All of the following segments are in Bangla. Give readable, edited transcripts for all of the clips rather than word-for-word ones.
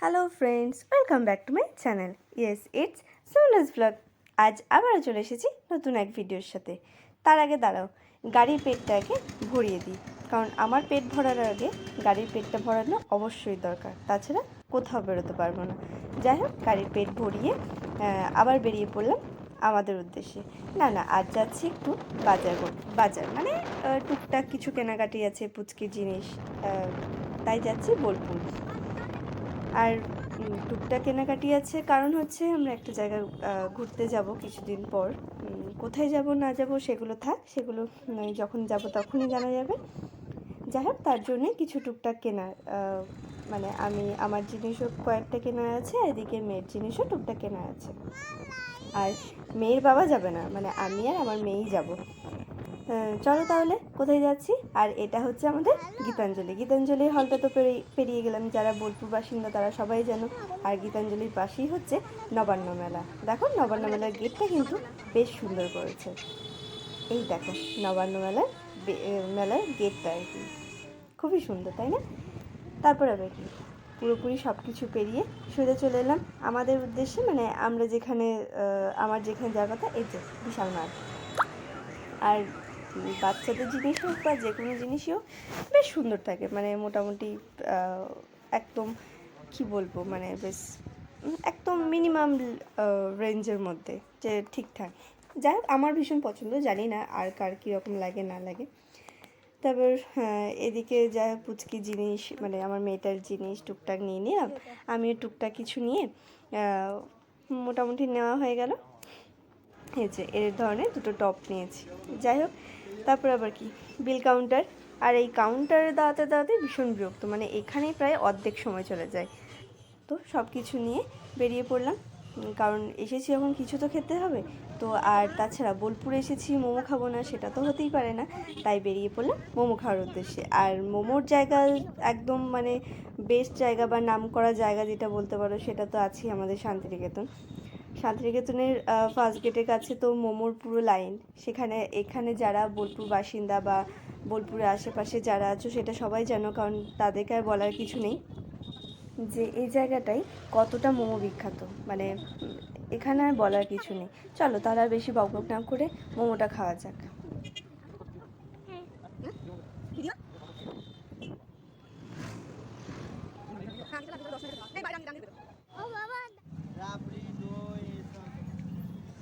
Hello friends, welcome back to my channel. Yes, it's সোনাস blog. আজ আবারও চলে এসেছি নতুন এক ভিডিওর সাথে। তার আগে দাঁড়াও, গাড়ির পেটটাকে ভরিয়ে দিই, কারণ আমার পেট ভরার আগে গাড়ির পেটটা ভরানো অবশ্যই দরকার, তাছাড়া কোথাও বেরোতে পারবো না। যাই হোক, গাড়ির পেট ভরিয়ে আবার বেরিয়ে পড়লাম আমাদের উদ্দেশ্যে। না, আজ যাচ্ছি একটু বাজার মানে টুকটাক কিছু কেনাকাটি আছে, পুচকির জিনিস, তাই যাচ্ছি বোলপুর। আর টুকটাক কেনাকাটি আছে কারণ হচ্ছে আমরা একটা জায়গায় ঘুরতে যাব কিছুদিন পর। কোথায় যাব না যাব সেগুলো থাক, সেগুলো যখন যাব তখনই জানা যাবে। যাই হোক, তার জন্যে কিছু টুকটাক কেনার, মানে আমার জিনিসও কয়েকটা কেনার আছে, এদিকে মেয়ের জিনিসও টুকটাক কেনার আছে। আর মেয়ের বাবা যাবে না, মানে আমি আর আমার মেয়েই যাব। চলো তাহলে কোথায় যাচ্ছি। আর এটা হচ্ছে আমাদের গীতাঞ্জলি হলটা তো পেরিয়ে গেলাম। যারা বোলপুর বাসিন্দা তারা সবাই জানো। আর গীতাঞ্জলির পাশেই হচ্ছে নবান্ন মেলা। দেখো, নবান্ন মেলার গেটটা কিন্তু বেশ সুন্দর করেছে। এই দেখো নবান্ন মেলার গেটটা আর কি খুবই সুন্দর, তাই না? তারপর আবার কি, পুরোপুরি সব কিছু পেরিয়ে সোজা চলে এলাম আমাদের উদ্দেশ্যে, মানে আমরা যেখানে আমার যেখানে যাওয়ার কথা, এই যে বিশাল মাঠ। আর বাচ্চাদের জিনিস হোক বা যে কোনো জিনিসই হোক বেশ সুন্দর থাকে, মানে মোটামুটি একদম কি বলবো, মানে বেশ একদম মিনিমাম রেঞ্জের মধ্যে, যে ঠিকঠাক। যাই হোক, আমার ভীষণ পছন্দ, জানি না আর কার কীরকম লাগে না লাগে। তারপর এদিকে যাই হোক, পুচকি জিনিস মানে আমার মেয়েটার জিনিস টুকটাক নিয়ে নিলাম, আমিও টুকটাক কিছু নিয়ে মোটামুটি নেওয়া হয়ে গেল। এই যে এর ধরনের দুটো টপ নিয়েছি। যাই হোক, তারপর আবার কি, বিল কাউন্টার। আর এই কাউন্টারে দাঁড়াতে ভীষণ বিরক্ত, মানে এখানেই প্রায় অর্ধেক সময় চলে যায়। তো সব কিছু নিয়ে বেরিয়ে পড়লাম, কারণ এসেছি যখন কিছু তো খেতে হবে। তো আর তাছাড়া বোলপুরে এসেছি, মোমো খাবো না সেটা তো হতেই পারে না, তাই বেরিয়ে পড়লাম মোমো খাওয়ার উদ্দেশ্যে। আর মোমোর জায়গা একদম মানে বেস্ট জায়গা বা নাম করা জায়গা যেটা বলতে পারো, সেটা তো আছেই আমাদের শান্তিনিকেতনের ফার্স্ট গেটের কাছে তো মোমোর পুরো লাইন। এখানে যারা বোলপুর বাসিন্দা বা বোলপুরের আশেপাশে যারা আছো সেটা সবাই জানো, কারণ তাদেরকে আর বলার কিছু নেই যে এই জায়গাটাই কতটা মোমো বিখ্যাত, মানে এখানে আর বলার কিছু নেই। চলো তাহলে আর বেশি বকবক না করে মোমোটা খাওয়া যাক।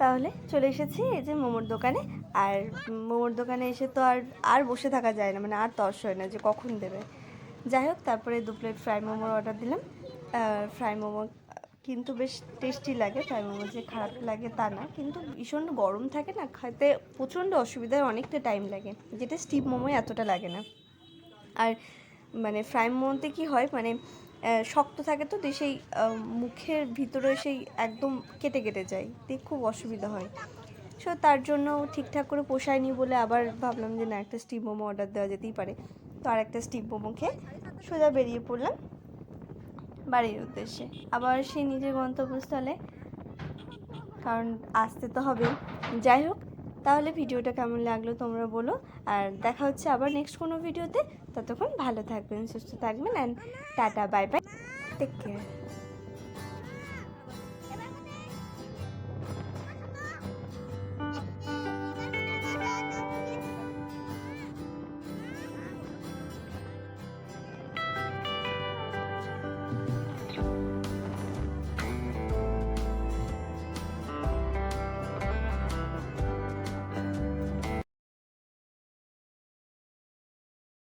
তাহলে চলে এসেছি এই যে মোমোর দোকানে। আর মোমোর দোকানে এসে তো আর বসে থাকা যায় না, মানে আর তর্স হয় না যে কখন দেবে। যাই হোক, তারপরে 2 প্লেট ফ্রাই মোমোর অর্ডার দিলাম। ফ্রাই মোমো কিন্তু বেশ টেস্টি লাগে, ফ্রাই মোমো যে খারাপ লাগে তা না, কিন্তু ভীষণ গরম থাকে না, খেতে প্রচণ্ড অসুবিধায় অনেকটা টাইম লাগে, যেটা স্টিম মোমোয় এতটা লাগে না। আর মানে ফ্রাই মোমোতে কী হয়, মানে শক্ত থাকে তো সেই মুখের ভিতরে সেই একদম কেটে যায়, খুব অসুবিধা হয়। সো তার জন্য ঠিকঠাক করে পোষায়নি বলে আবার ভাবলাম যে না, একটা স্টিম মোমো অর্ডার দেওয়া যেতেই পারে। তো আর একটা স্টিম মোমো খেয়ে সোজা বেরিয়ে পড়লাম বাড়ির উদ্দেশ্যে, আবার সেই নিজের গন্তব্যস্থলে, কারণ আসতে তো হবে। যাই হোক, তাহলে ভিডিওটা কেমন লাগলো তোমরা বলো, আর দেখা হচ্ছে আবার নেক্সট কোনো ভিডিওতে। ততক্ষণ ভালো থাকবেন, সুস্থ থাকবেন, and tata, bye bye, take care.